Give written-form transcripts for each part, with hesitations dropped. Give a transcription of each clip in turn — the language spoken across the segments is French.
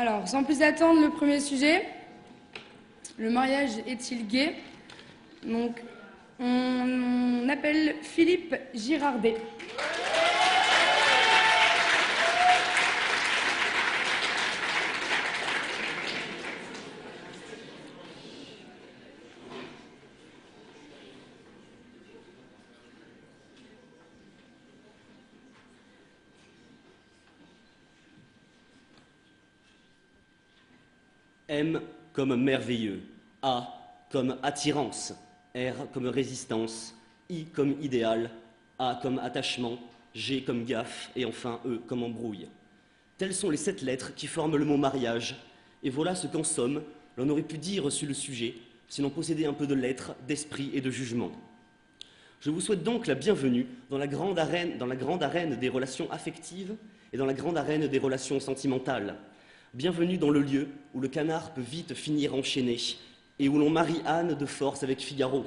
Alors, sans plus attendre, le premier sujet. Le mariage est-il gay? Donc, on appelle Philippe Girardet. M comme merveilleux, A comme attirance, R comme résistance, I comme idéal, A comme attachement, G comme gaffe et enfin E comme embrouille. Telles sont les 7 lettres qui forment le mot mariage, et voilà ce qu'en somme l'on aurait pu dire sur le sujet si l'on possédait un peu de lettres, d'esprit et de jugement. Je vous souhaite donc la bienvenue dans la grande arène des relations affectives et dans la grande arène des relations sentimentales. Bienvenue dans le lieu où le canard peut vite finir enchaîné et où l'on marie Anne de force avec Figaro.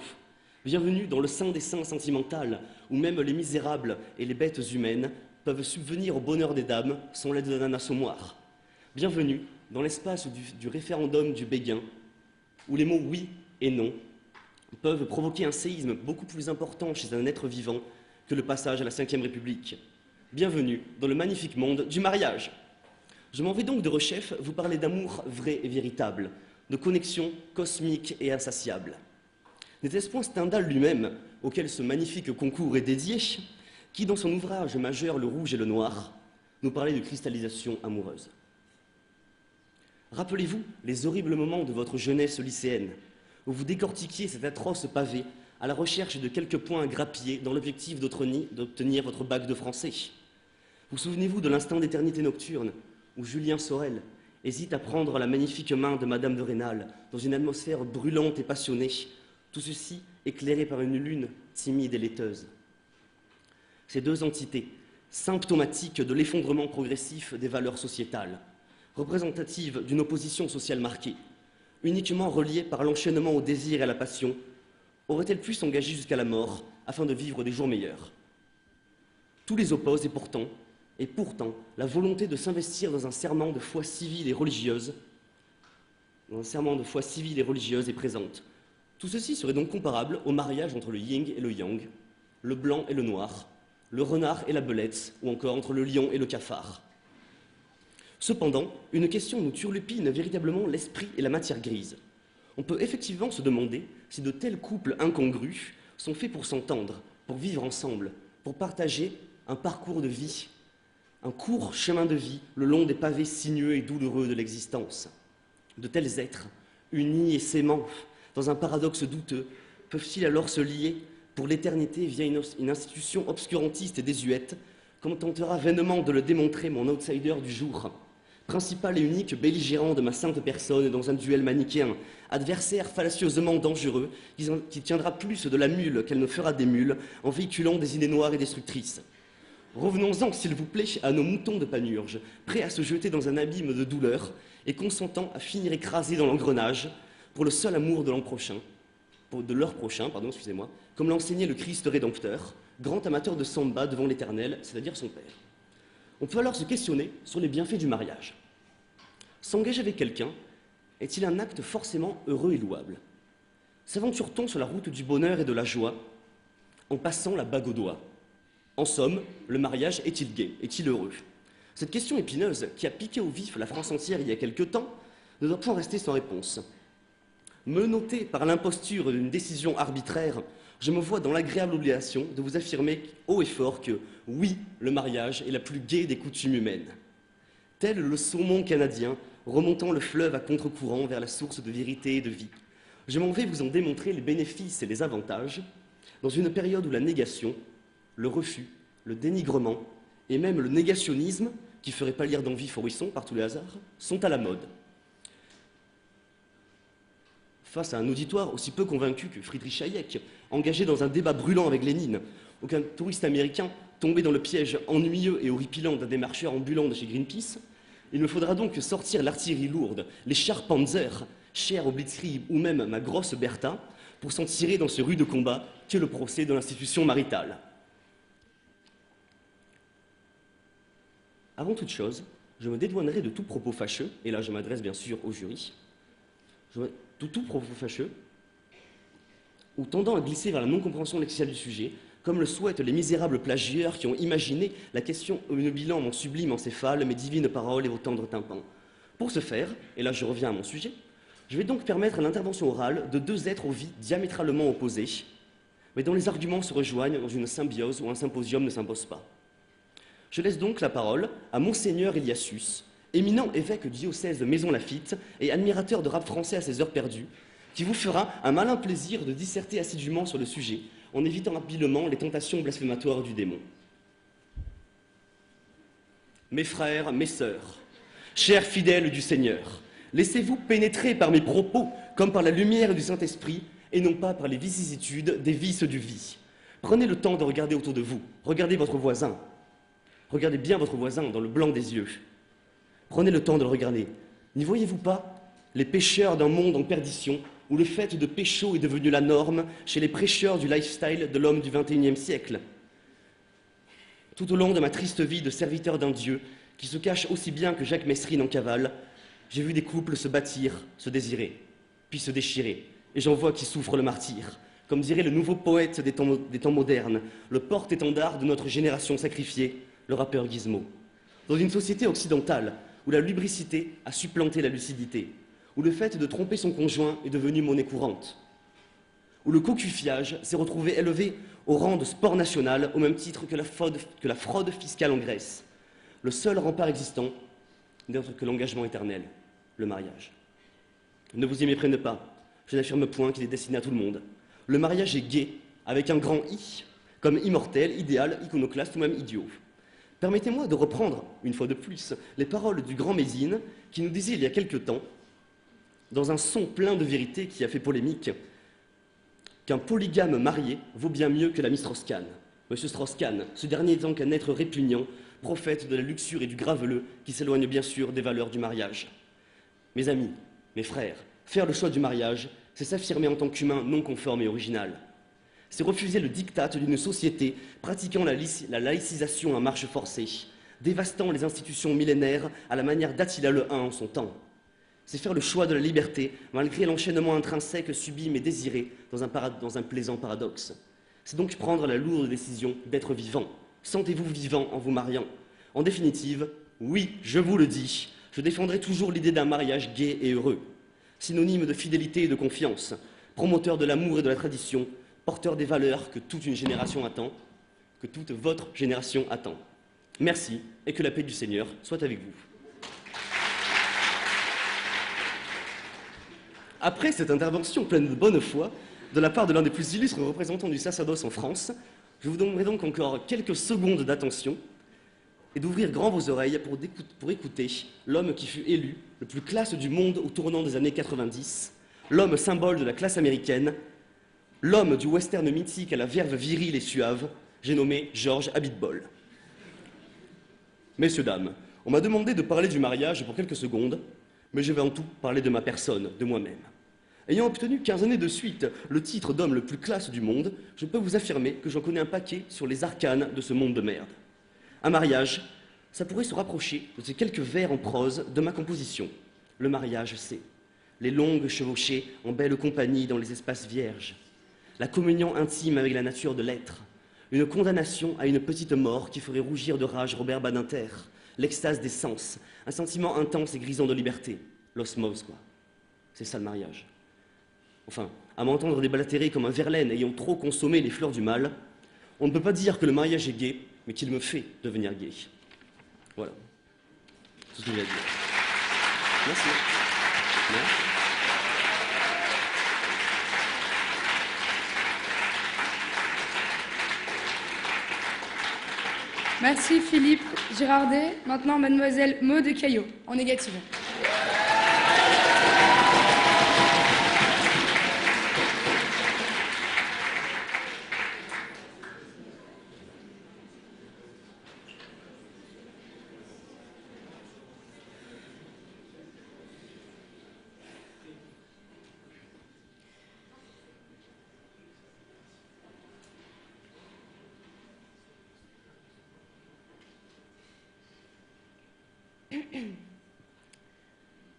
Bienvenue dans le sein des seins sentimental où même les misérables et les bêtes humaines peuvent subvenir au bonheur des dames sans l'aide d'un assommoir. Bienvenue dans l'espace du référendum du Béguin où les mots oui et non peuvent provoquer un séisme beaucoup plus important chez un être vivant que le passage à la Ve République. Bienvenue dans le magnifique monde du mariage. Je m'en vais donc de rechef vous parler d'amour vrai et véritable, de connexion cosmique et insatiable. N'était-ce point Stendhal lui-même, auquel ce magnifique concours est dédié, qui, dans son ouvrage majeur Le Rouge et le Noir, nous parlait de cristallisation amoureuse? Rappelez-vous les horribles moments de votre jeunesse lycéenne, où vous décortiquiez cet atroce pavé à la recherche de quelques points à grappiller dans l'objectif d'obtenir votre bac de français. Vous souvenez-vous de l'instant d'éternité nocturne, où Julien Sorel hésite à prendre la magnifique main de Madame de Rênal dans une atmosphère brûlante et passionnée, tout ceci éclairé par une lune timide et laiteuse. Ces deux entités, symptomatiques de l'effondrement progressif des valeurs sociétales, représentatives d'une opposition sociale marquée, uniquement reliées par l'enchaînement au désir et à la passion, auraient-elles pu s'engager jusqu'à la mort afin de vivre des jours meilleurs? Tous les opposent et pourtant, la volonté de s'investir dans un serment de foi civile et religieuse, est présente. Tout ceci serait donc comparable au mariage entre le yin et le yang, le blanc et le noir, le renard et la belette, ou encore entre le lion et le cafard. Cependant, une question nous turlupine véritablement l'esprit et la matière grise. On peut effectivement se demander si de tels couples incongrus sont faits pour s'entendre, pour vivre ensemble, pour partager un parcours de vie, un court chemin de vie le long des pavés sinueux et douloureux de l'existence. De tels êtres, unis et s'aimant, dans un paradoxe douteux, peuvent-ils alors se lier pour l'éternité via une institution obscurantiste et désuète, comme tentera vainement de le démontrer mon outsider du jour, principal et unique belligérant de ma sainte personne dans un duel manichéen, adversaire fallacieusement dangereux, qui tiendra plus de la mule qu'elle ne fera des mules, en véhiculant des idées noires et destructrices. Revenons-en, s'il vous plaît, à nos moutons de Panurge, prêts à se jeter dans un abîme de douleur et consentant à finir écrasés dans l'engrenage pour le seul amour de leur prochain, comme l'a enseigné le Christ rédempteur, grand amateur de samba devant l'Éternel, c'est-à-dire son Père. On peut alors se questionner sur les bienfaits du mariage. S'engager avec quelqu'un est-il un acte forcément heureux et louable? S'aventure-t-on sur la route du bonheur et de la joie en passant la bague au doigt? En somme, le mariage est-il gai? Est-il heureux? Cette question épineuse, qui a piqué au vif la France entière il y a quelque temps, ne doit point rester sans réponse. Menotté par l'imposture d'une décision arbitraire, je me vois dans l'agréable obligation de vous affirmer haut et fort que, oui, le mariage est la plus gaie des coutumes humaines. Tel le saumon canadien remontant le fleuve à contre-courant vers la source de vérité et de vie, je m'en vais vous en démontrer les bénéfices et les avantages dans une période où la négation, le refus, le dénigrement et même le négationnisme, qui ferait pâlir d'envie Forisson par tous les hasards, sont à la mode. Face à un auditoire aussi peu convaincu que Friedrich Hayek, engagé dans un débat brûlant avec Lénine, aucun touriste américain tombé dans le piège ennuyeux et horripilant d'un démarcheur ambulant de chez Greenpeace, il me faudra donc sortir l'artillerie lourde, les chars Panzer, chers au Blitzkrieg ou même ma grosse Bertha, pour s'en tirer dans ce rude combat qu'est le procès de l'institution maritale. Avant toute chose, je me dédouanerai de tout propos fâcheux, et là je m'adresse bien sûr au jury, de tout propos fâcheux, ou tendant à glisser vers la non-compréhension lexicale du sujet, comme le souhaitent les misérables plagieurs qui ont imaginé la question obnubilant mon sublime encéphale, mes divines paroles et vos tendres tympans. Pour ce faire, et là je reviens à mon sujet, je vais donc permettre l'intervention orale de deux êtres aux vies diamétralement opposées, mais dont les arguments se rejoignent dans une symbiose où un symposium ne s'impose pas. Je laisse donc la parole à Monseigneur Eliassus, éminent évêque du diocèse de Maisons-Laffitte et admirateur de rap français à ses heures perdues, qui vous fera un malin plaisir de disserter assidûment sur le sujet, en évitant habilement les tentations blasphématoires du démon. Mes frères, mes sœurs, chers fidèles du Seigneur, laissez-vous pénétrer par mes propos comme par la lumière du Saint-Esprit et non pas par les vicissitudes des vices du vie. Prenez le temps de regarder autour de vous, regardez votre voisin. Regardez bien votre voisin dans le blanc des yeux. Prenez le temps de le regarder. N'y voyez-vous pas les pécheurs d'un monde en perdition où le fait de pécho est devenu la norme chez les prêcheurs du lifestyle de l'homme du XXIe siècle? Tout au long de ma triste vie de serviteur d'un Dieu qui se cache aussi bien que Jacques Messrine en cavale, j'ai vu des couples se bâtir, se désirer, puis se déchirer, et j'en vois qui souffrent le martyre. Comme dirait le nouveau poète des temps modernes, le porte-étendard de notre génération sacrifiée, le rappeur Gizmo. Dans une société occidentale où la lubricité a supplanté la lucidité, où le fait de tromper son conjoint est devenu monnaie courante, où le cocufiage s'est retrouvé élevé au rang de sport national au même titre que la fraude fiscale en Grèce, le seul rempart existant n'est autre que l'engagement éternel, le mariage. Ne vous y méprenez pas, je n'affirme point qu'il est destiné à tout le monde. Le mariage est gai, avec un grand I, comme immortel, idéal, iconoclaste ou même idiot. Permettez-moi de reprendre, une fois de plus, les paroles du grand Mézine, qui nous disait il y a quelque temps, dans un son plein de vérité qui a fait polémique, qu'un polygame marié vaut bien mieux que l'ami Strauss-Kahn. Monsieur Strauss-Kahn, ce dernier étant qu'un être répugnant, prophète de la luxure et du graveleux, qui s'éloigne bien sûr des valeurs du mariage. Mes amis, mes frères, faire le choix du mariage, c'est s'affirmer en tant qu'humain non conforme et original. C'est refuser le diktat d'une société pratiquant la laïcisation à marche forcée, dévastant les institutions millénaires à la manière d'Attila le Hun en son temps. C'est faire le choix de la liberté, malgré l'enchaînement intrinsèque subi mais désiré dans un plaisant paradoxe. C'est donc prendre la lourde décision d'être vivant. Sentez-vous vivant en vous mariant. En définitive, oui, je vous le dis, je défendrai toujours l'idée d'un mariage gai et heureux, synonyme de fidélité et de confiance, promoteur de l'amour et de la tradition, porteur des valeurs que toute une génération attend, que toute votre génération attend. Merci et que la paix du Seigneur soit avec vous. Après cette intervention pleine de bonne foi, de la part de l'un des plus illustres représentants du sacerdoce en France, je vous donnerai donc encore quelques secondes d'attention et d'ouvrir grand vos oreilles pour écouter l'homme qui fut élu le plus classe du monde au tournant des années 90, l'homme symbole de la classe américaine, l'homme du western mythique à la verve virile et suave, j'ai nommé George Abitbol. Messieurs, dames, on m'a demandé de parler du mariage pour quelques secondes, mais je vais en tout parler de ma personne, de moi-même. Ayant obtenu 15 années de suite le titre d'homme le plus classe du monde, je peux vous affirmer que j'en connais un paquet sur les arcanes de ce monde de merde. Un mariage, ça pourrait se rapprocher de ces quelques vers en prose de ma composition. Le mariage, c'est les longues chevauchées en belle compagnie dans les espaces vierges, la communion intime avec la nature de l'être, une condamnation à une petite mort qui ferait rougir de rage Robert Badinter, l'extase des sens, un sentiment intense et grisant de liberté, l'osmose, quoi. C'est ça le mariage. Enfin, à m'entendre déblatérer comme un Verlaine ayant trop consommé les fleurs du mal, on ne peut pas dire que le mariage est gai, mais qu'il me fait devenir gai. Voilà. C'est ce que j'ai à dire. Merci. Merci. Merci Philippe Girardet. Maintenant, mademoiselle Maude Caillot, en négative.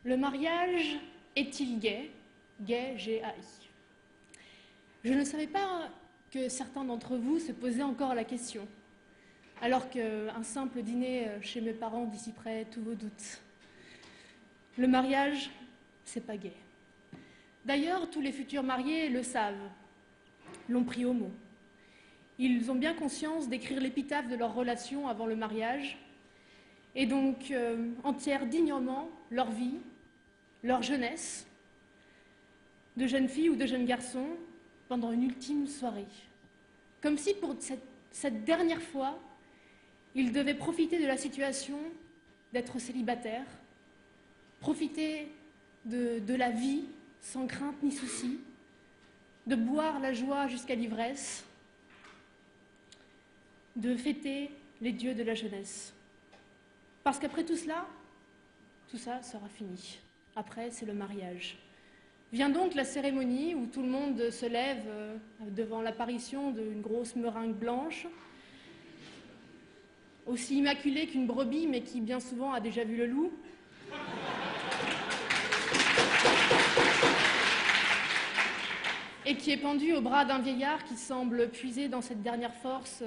Le mariage est-il gay? Gay, G-A-I. Je ne savais pas que certains d'entre vous se posaient encore la question, alors qu'un simple dîner chez mes parents dissiperait tous vos doutes. Le mariage, c'est pas gay. D'ailleurs, tous les futurs mariés le savent, l'ont pris au mot. Ils ont bien conscience d'écrire l'épitaphe de leur relation avant le mariage, et donc entièrent dignement leur vie, leur jeunesse, de jeunes filles ou de jeunes garçons, pendant une ultime soirée. Comme si pour cette dernière fois, ils devaient profiter de la situation d'être célibataires, profiter de la vie sans crainte ni souci, de boire la joie jusqu'à l'ivresse, de fêter les dieux de la jeunesse. Parce qu'après tout ça sera fini. Après, c'est le mariage. Vient donc la cérémonie où tout le monde se lève devant l'apparition d'une grosse meringue blanche, aussi immaculée qu'une brebis, mais qui bien souvent a déjà vu le loup. Et qui est pendue au bras d'un vieillard qui semble puiser dans cette dernière force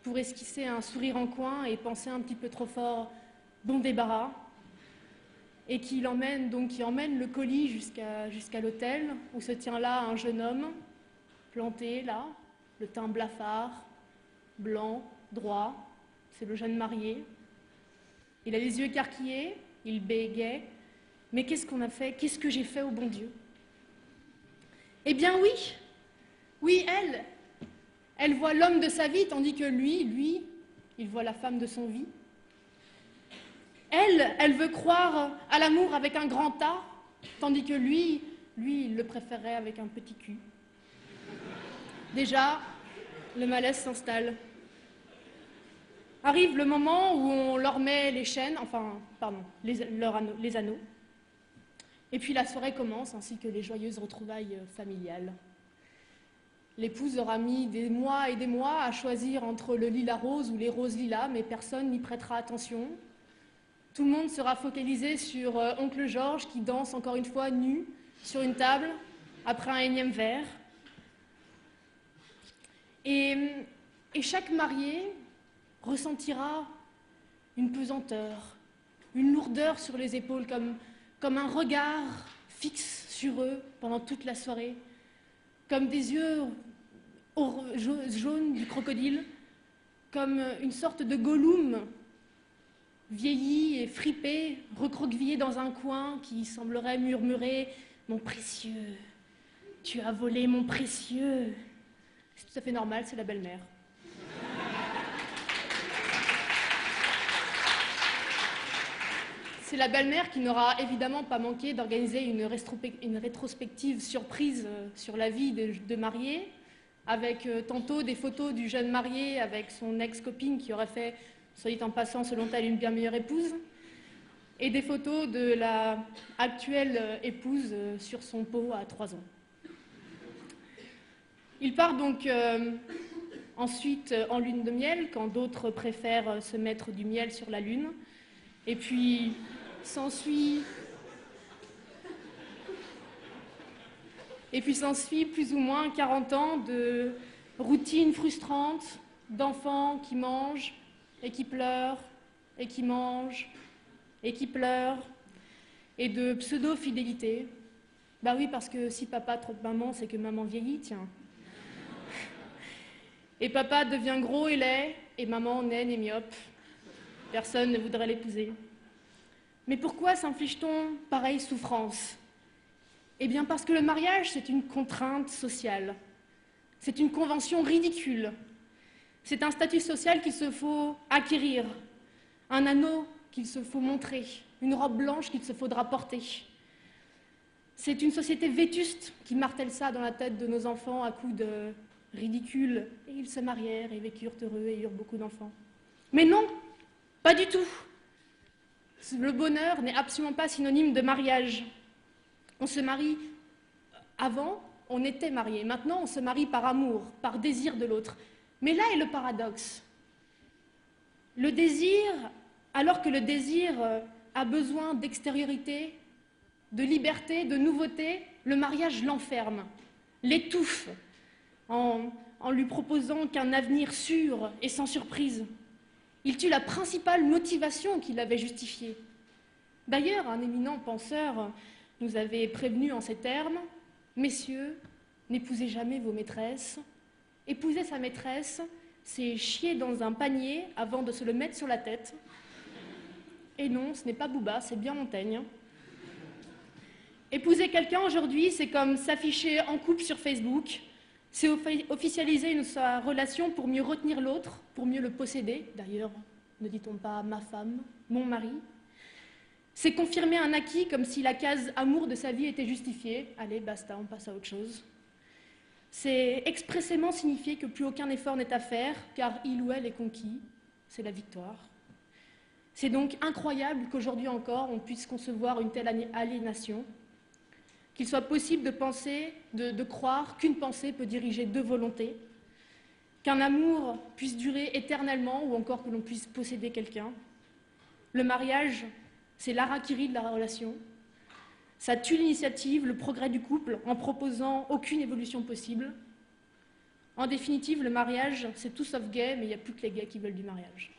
pour esquisser un sourire en coin et penser un petit peu trop fort « bon débarras », et qui emmène le colis jusqu'à l'hôtel, où se tient là un jeune homme, planté là, le teint blafard, blanc, droit, c'est le jeune marié. Il a les yeux écarquillés, il bégaie. Mais qu'est-ce qu'on a fait? Qu'est-ce que j'ai fait au bon Dieu? Eh bien oui, elle voit l'homme de sa vie, tandis que lui, il voit la femme de son vie. Elle veut croire à l'amour avec un grand A, tandis que lui, il le préférerait avec un petit cul. Déjà, le malaise s'installe. Arrive le moment où on leur met les chaînes, les anneaux. Et puis la soirée commence, ainsi que les joyeuses retrouvailles familiales. L'épouse aura mis des mois et des mois à choisir entre le lilas rose ou les roses lilas, mais personne n'y prêtera attention. Tout le monde sera focalisé sur oncle Georges qui danse encore une fois nu sur une table après un énième verre. Et chaque marié ressentira une pesanteur, une lourdeur sur les épaules, comme un regard fixe sur eux pendant toute la soirée, comme des yeux jaunes du crocodile, comme une sorte de Gollum vieilli et fripé, recroquevillé dans un coin qui semblerait murmurer « Mon précieux, tu as volé mon précieux ». C'est tout à fait normal, c'est la belle-mère. C'est la belle-mère qui n'aura évidemment pas manqué d'organiser une rétrospective surprise sur la vie de mariés, avec tantôt des photos du jeune marié avec son ex-copine qui aurait fait, soit dit en passant, selon elle, une bien meilleure épouse, et des photos de la actuelle épouse sur son pot à 3 ans. Il part donc ensuite en lune de miel, quand d'autres préfèrent se mettre du miel sur la lune, et puis s'ensuit plus ou moins 40 ans de routine frustrante, d'enfants qui mangent et qui pleurent, et qui mangent et qui pleurent, et de pseudo-fidélité. Bah oui, parce que si papa trompe maman, c'est que maman vieillit, tiens. Et papa devient gros et laid, et maman naine et myope. Personne ne voudrait l'épouser. Mais pourquoi s'inflige-t-on pareille souffrance? Eh bien parce que le mariage, c'est une contrainte sociale. C'est une convention ridicule. C'est un statut social qu'il se faut acquérir, un anneau qu'il se faut montrer, une robe blanche qu'il se faudra porter. C'est une société vétuste qui martèle ça dans la tête de nos enfants à coups de ridicule. Et ils se marièrent et vécurent heureux et eurent beaucoup d'enfants. Mais non, pas du tout. Le bonheur n'est absolument pas synonyme de mariage. On se marie avant, on était mariés. Maintenant, on se marie par amour, par désir de l'autre. Mais là est le paradoxe. Le désir, alors que le désir a besoin d'extériorité, de liberté, de nouveauté, le mariage l'enferme, l'étouffe, en lui proposant qu'un avenir sûr et sans surprise. Il tue la principale motivation qui l'avait justifié. D'ailleurs, un éminent penseur nous avait prévenu en ces termes: « Messieurs, n'épousez jamais vos maîtresses. Épouser sa maîtresse, c'est chier dans un panier avant de se le mettre sur la tête. » Et non, ce n'est pas Booba, c'est bien Montaigne. Épouser quelqu'un aujourd'hui, c'est comme s'afficher en couple sur Facebook, c'est officialiser sa relation pour mieux retenir l'autre, pour mieux le posséder. D'ailleurs, ne dit-on pas ma femme, mon mari? C'est confirmer un acquis comme si la case amour de sa vie était justifiée. Allez, basta, on passe à autre chose. C'est expressément signifier que plus aucun effort n'est à faire, car il ou elle est conquis. C'est la victoire. C'est donc incroyable qu'aujourd'hui encore, on puisse concevoir une telle aliénation, qu'il soit possible de penser, de croire qu'une pensée peut diriger deux volontés, qu'un amour puisse durer éternellement ou encore que l'on puisse posséder quelqu'un. Le mariage, c'est l'harakiri de la relation. Ça tue l'initiative, le progrès du couple en proposant aucune évolution possible. En définitive, le mariage, c'est tout sauf gay, mais il n'y a plus que les gays qui veulent du mariage.